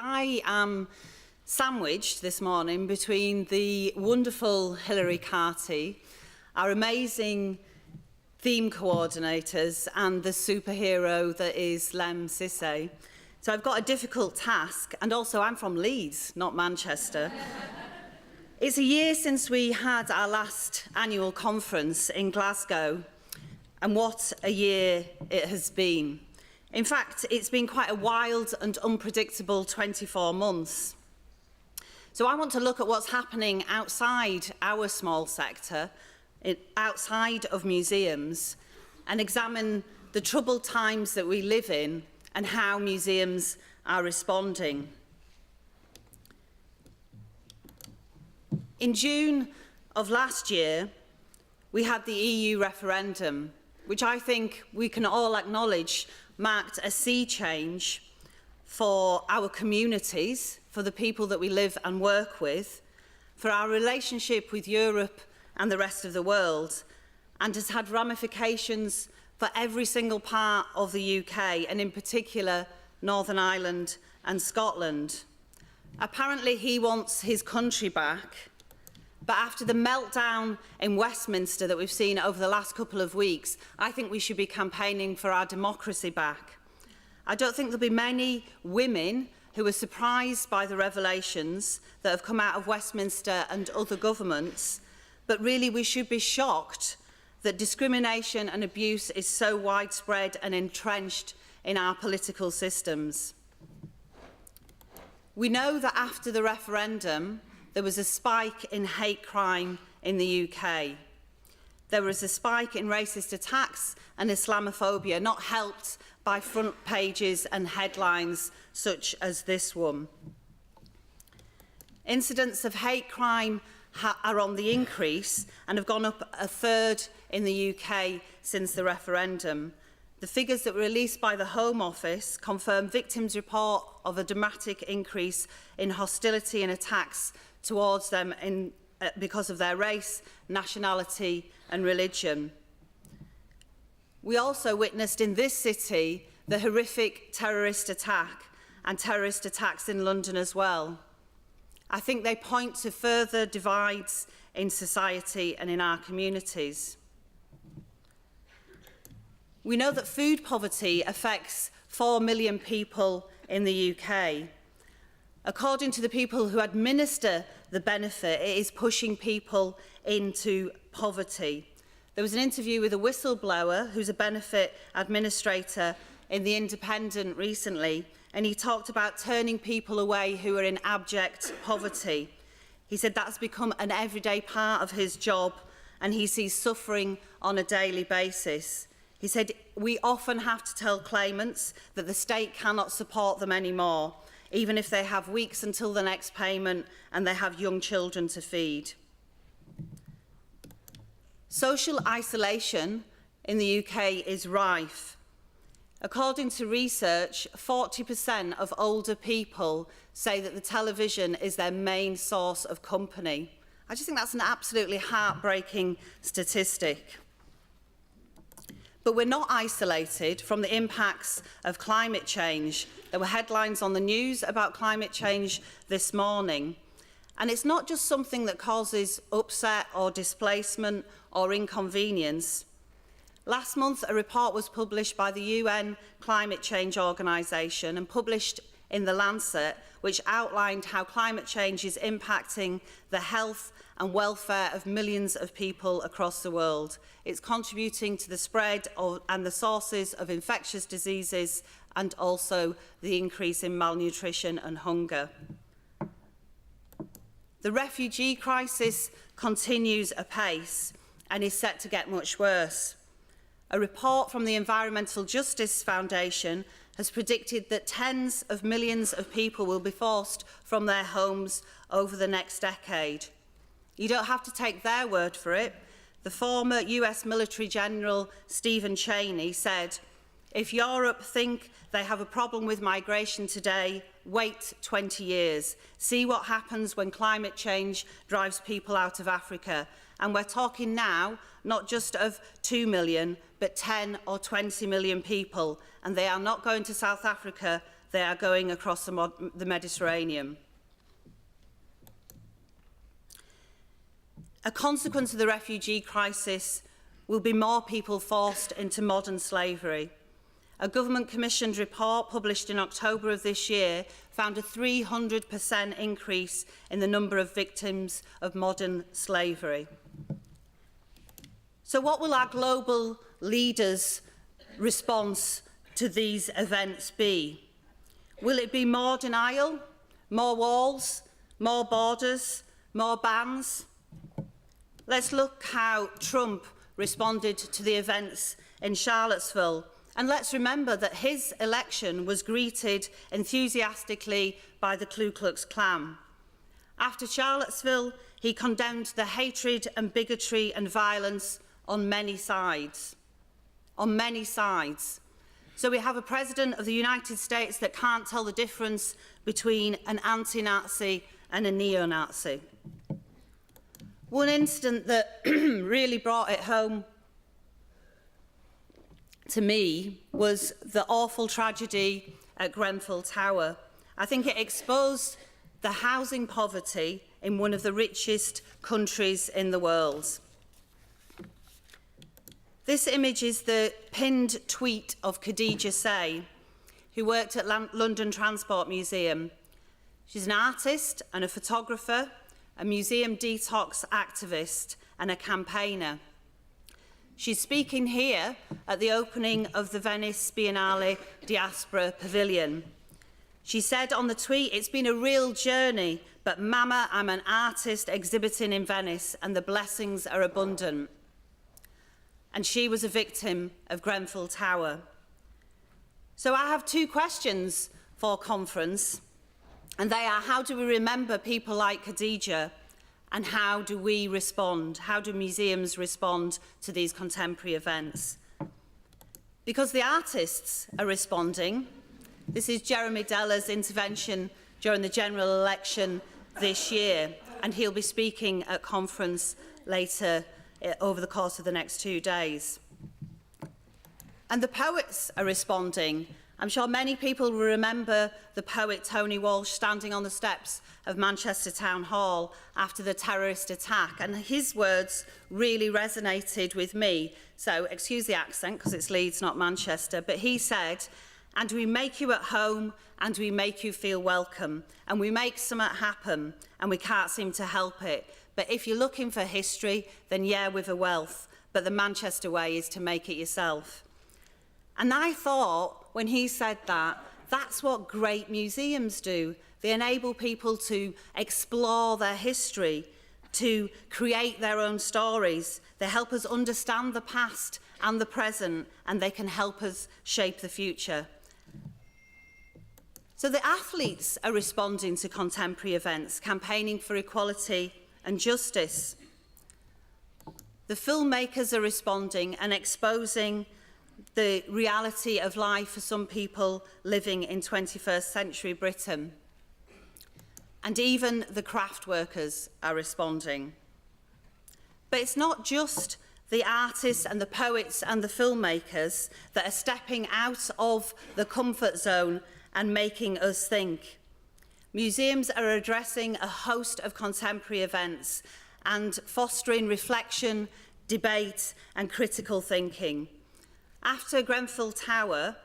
I am sandwiched this morning between the wonderful Hilary Carty, our amazing theme coordinators, and the superhero that is Lem Sisse. So I've got a difficult task, and also I'm from Leeds, not Manchester. It's a year since we had our last annual conference in Glasgow, and what a year it has been. In fact, it's been quite a wild and unpredictable 24 months. So I want to look at what's happening outside our small sector, outside of museums, and examine the troubled times that we live in and how museums are responding. In June of last year, we had the EU referendum, which I think we can all acknowledge marked a sea change for our communities, for the people that we live and work with, for our relationship with Europe and the rest of the world, and has had ramifications for every single part of the UK, and in particular Northern Ireland and Scotland. Apparently he wants his country back, but after the meltdown in Westminster that we've seen over the last couple of weeks, I think we should be campaigning for our democracy back. I don't think there'll be many women who are surprised by the revelations that have come out of Westminster and other governments, but really we should be shocked that discrimination and abuse is so widespread and entrenched in our political systems. We know that after the referendum, there was a spike in hate crime in the UK. There was a spike in racist attacks and Islamophobia, not helped by front pages and headlines such as this one. Incidents of hate crime are on the increase and have gone up a third in the UK since the referendum. The figures that were released by the Home Office confirm victims report of a dramatic increase in hostility and attacks towards them because of their race, nationality and religion. We also witnessed in this city the horrific terrorist attack and terrorist attacks in London as well. I think they point to further divides in society and in our communities. We know that food poverty affects 4 million people in the UK. According to the people who administer the benefit, it is pushing people into poverty. There was an interview with a whistleblower who's a benefit administrator in The Independent recently, and he talked about turning people away who are in abject poverty. He said that's become an everyday part of his job, and he sees suffering on a daily basis. He said, we often have to tell claimants that the state cannot support them anymore, even if they have weeks until the next payment and they have young children to feed. Social isolation in the UK is rife. According to research, 40% of older people say that the television is their main source of company. I just think that's an absolutely heartbreaking statistic. But we're not isolated from the impacts of climate change. There were headlines on the news about climate change this morning. And it's not just something that causes upset or displacement or inconvenience. Last month, a report was published by the UN Climate Change Organisation and published in The Lancet, which outlined how climate change is impacting the health and welfare of millions of people across the world. It's contributing to the spread and the sources of infectious diseases and also the increase in malnutrition and hunger. The refugee crisis continues apace and is set to get much worse. A report from the Environmental Justice Foundation has predicted that tens of millions of people will be forced from their homes over the next decade. You don't have to take their word for it. The former US military general Stephen Cheney said, if Europe think they have a problem with migration today, wait 20 years. See what happens when climate change drives people out of Africa. And we're talking now not just of 2 million, but 10 or 20 million people. And they are not going to South Africa, they are going across the Mediterranean. A consequence of the refugee crisis will be more people forced into modern slavery. A government-commissioned report published in October of this year found a 300% increase in the number of victims of modern slavery. So what will our global leaders' response to these events be? Will it be more denial, more walls, more borders, more bans? Let's look how Trump responded to the events in Charlottesville. And let's remember that his election was greeted enthusiastically by the Ku Klux Klan. After Charlottesville, he condemned the hatred and bigotry and violence on many sides. On many sides. So we have a president of the United States that can't tell the difference between an anti-Nazi and a neo-Nazi. One incident that really brought it home to me was the awful tragedy at Grenville Tower. I think it exposed the housing poverty in one of the richest countries in the world. This image is the pinned tweet of Khadija Say, who worked at London Transport Museum. She's an artist and a photographer, a museum detox activist and a campaigner. She's speaking here at the opening of the Venice Biennale Diaspora Pavilion. She said on the tweet, "It's been a real journey, but Mama, I'm an artist exhibiting in Venice and the blessings are abundant." And she was a victim of Grenville Tower. So I have two questions for conference, and they are: how do we remember people like Khadija, and how do we respond? How do museums respond to these contemporary events? Because the artists are responding. This is Jeremy Deller's intervention during the general election this year, and he'll be speaking at conference later over the course of the next 2 days. And the poets are responding. I'm sure many people will remember the poet Tony Walsh standing on the steps of Manchester Town Hall after the terrorist attack, and his words really resonated with me. So excuse the accent, because it's Leeds, not Manchester, but he said, "And we make you at home, and we make you feel welcome, and we make something happen, and we can't seem to help it. But if you're looking for history, then yeah, we've a wealth, but the Manchester way is to make it yourself." And I thought, when he said that, that's what great museums do. They enable people to explore their history, to create their own stories. They help us understand the past and the present, and they can help us shape the future. So the athletes are responding to contemporary events, campaigning for equality and justice. The filmmakers are responding and exposing the reality of life for some people living in 21st century Britain. And even the craft workers are responding. But it's not just the artists and the poets and the filmmakers that are stepping out of the comfort zone and making us think. Museums are addressing a host of contemporary events and fostering reflection, debate and critical thinking. After Grenville Tower,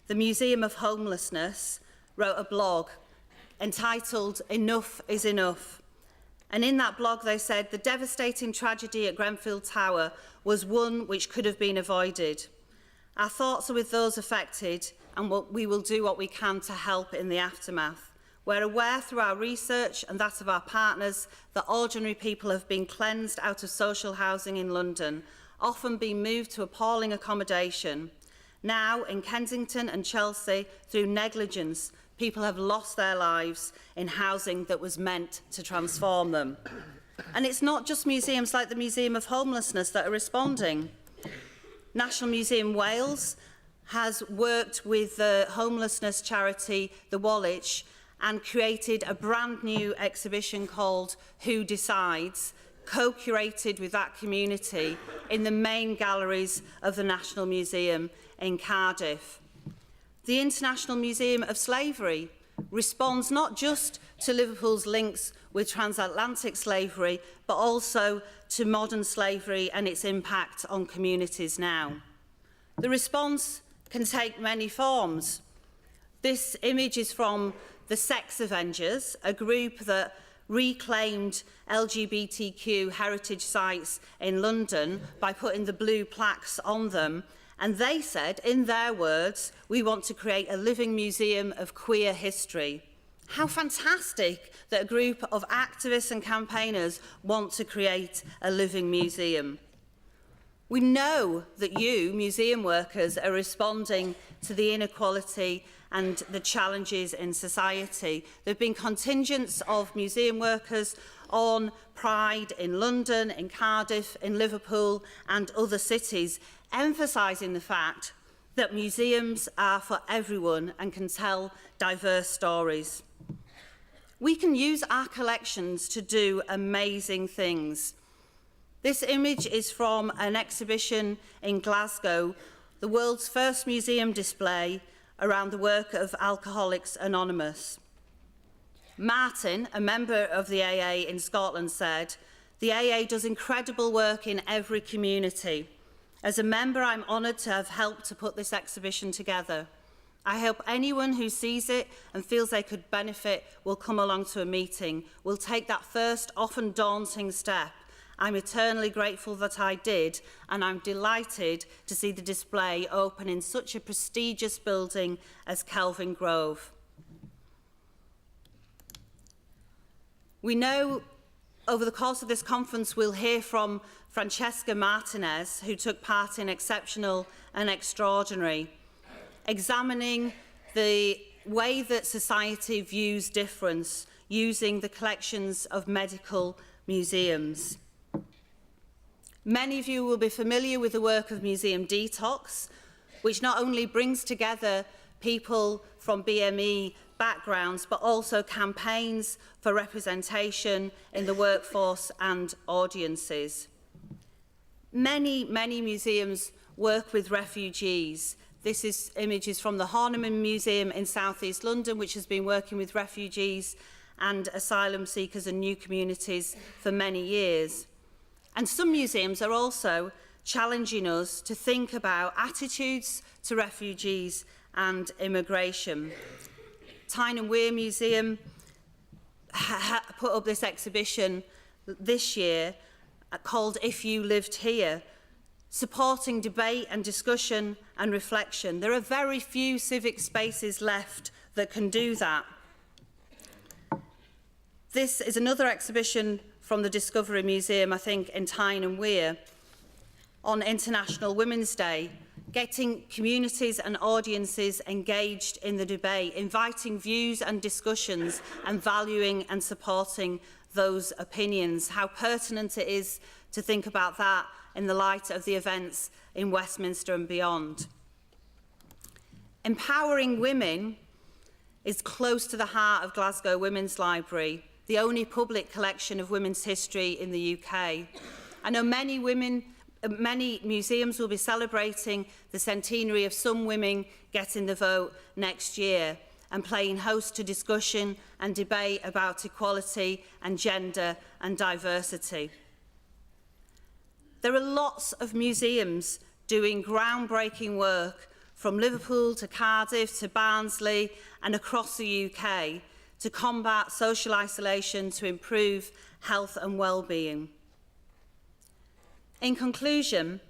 the Museum of Homelessness wrote a blog entitled "Enough is Enough." And in that blog they said the devastating tragedy at Grenville Tower was one which could have been avoided. Our thoughts are with those affected, and we will do what we can to help in the aftermath. We're aware through our research and that of our partners that ordinary people have been cleansed out of social housing in London, often being moved to appalling accommodation. Now, in Kensington and Chelsea, through negligence, people have lost their lives in housing that was meant to transform them. And it's not just museums like the Museum of Homelessness that are responding. National Museum Wales has worked with the homelessness charity, the Woolwich, and created a brand new exhibition called Who Decides, co-curated with that community in the main galleries of the National Museum in Cardiff. The International Museum of Slavery responds not just to Liverpool's links with transatlantic slavery, but also to modern slavery and its impact on communities now. The response can take many forms. This image is from the Sex Avengers, a group that reclaimed LGBTQ heritage sites in London by putting the blue plaques on them. And they said, in their words, we want to create a living museum of queer history. How fantastic that a group of activists and campaigners want to create a living museum. We know that you, museum workers, are responding to the inequality and the challenges in society. There have been contingents of museum workers on Pride in London, in Cardiff, in Liverpool and other cities, emphasising the fact that museums are for everyone and can tell diverse stories. We can use our collections to do amazing things. This image is from an exhibition in Glasgow, the world's first museum display around the work of Alcoholics Anonymous. Martin, a member of the AA in Scotland, said, "The AA does incredible work in every community. As a member, I'm honoured to have helped to put this exhibition together. I hope anyone who sees it and feels they could benefit will come along to a meeting, will take that first, often daunting step. I'm eternally grateful that I did, and I'm delighted to see the display open in such a prestigious building as Kelvin Grove." We know over the course of this conference we'll hear from Francesca Martinez, who took part in Exceptional and Extraordinary, examining the way that society views difference using the collections of medical museums. Many of you will be familiar with the work of Museum Detox, which not only brings together people from BME backgrounds, but also campaigns for representation in the workforce and audiences. Many museums work with refugees. This image is from the Horniman Museum in South East London, which has been working with refugees and asylum seekers and new communities for many years. And some museums are also challenging us to think about attitudes to refugees and immigration. Tyne and Wear Museum put up this exhibition this year called If You Lived Here, supporting debate and discussion and reflection. There are very few civic spaces left that can do that. This is another exhibition from the Discovery Museum, I think, in Tyne and Wear, on International Women's Day, getting communities and audiences engaged in the debate, inviting views and discussions and valuing and supporting those opinions. How pertinent it is to think about that in the light of the events in Westminster and beyond. Empowering women is close to the heart of Glasgow Women's Library, the only public collection of women's history in the UK. I know many museums will be celebrating the centenary of some women getting the vote next year and playing host to discussion and debate about equality and gender and diversity. There are lots of museums doing groundbreaking work from Liverpool to Cardiff to Barnsley and across the UK to combat social isolation, to improve health and well-being. In conclusion,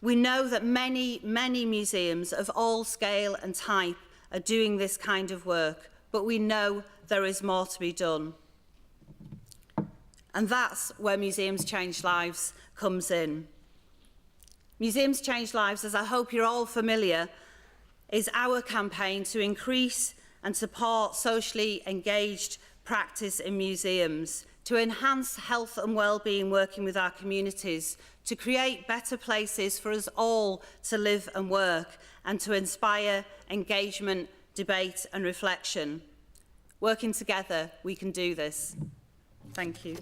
we know that many museums of all scale and type are doing this kind of work, but we know there is more to be done. And that's where Museums Change Lives comes in. Museums Change Lives, as I hope you're all familiar, is our campaign to increase and support socially engaged practice in museums, to enhance health and well-being working with our communities, to create better places for us all to live and work, and to inspire engagement, debate and reflection. Working together, we can do this. Thank you.